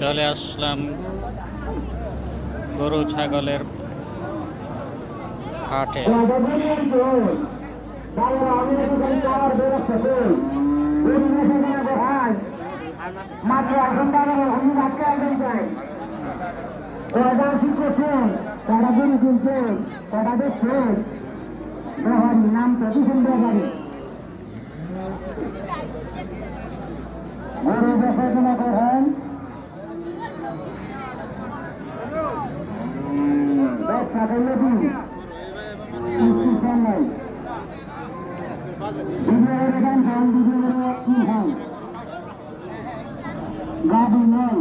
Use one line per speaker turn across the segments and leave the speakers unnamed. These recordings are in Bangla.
চলে আসলাম গরু ছাগলের হাটে।
মাত্র এখন কটা শিখছেন, কটা গরু কিনছেন, কটা দেখছেন, নাম তো কি সুন্দর বাড়ি গরু দেখাশোনা করেন। ব্যবসা করলে কি নাই বিজয়ের গান খান, বিজয়ের কি খান, গাড়ি নেই,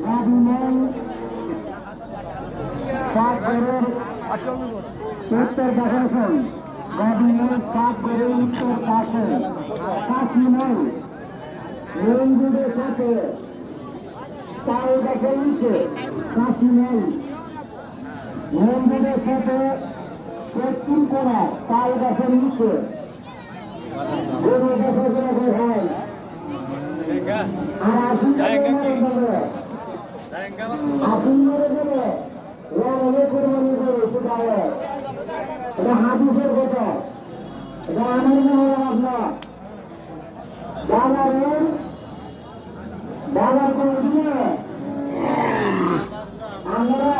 গাড়ি নেই। উত্তর পাশে আসুন, গাড়ি নেই, সাত করে উত্তর পাশে কাশি নেই, রঙ্গুদের সাথে তাল গাছের নিচে কাশি নেই, রঙ্গুদের সাথে পশ্চিম কোণা তাল গাছের নিচে গরু দেখাশোনা করে হয়। আর আসুন ধরে গেলে কোরবানি করে ফুটায়, এটা হাদিসের কথা, এটা আমার মনে আপনার বাজারের বাজার করে দিয়ে আমরা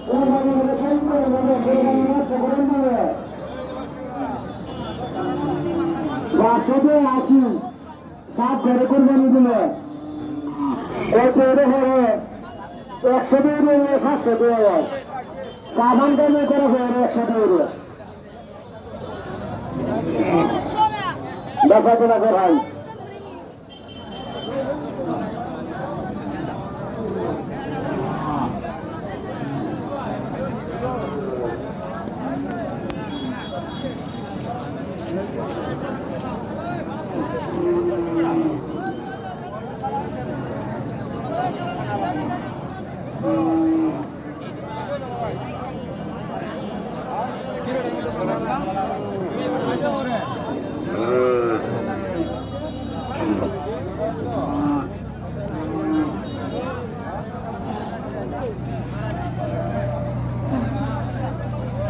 কোরবানি সই করে দেবে, কোরবানি নষ্ট করে দেবে বা শুধু আসি সাত ঘরে কোরবানি দিলে একশো টাকা 700 টাকা কামান কামে করে 100 টাকা দেখাশোনা করাই।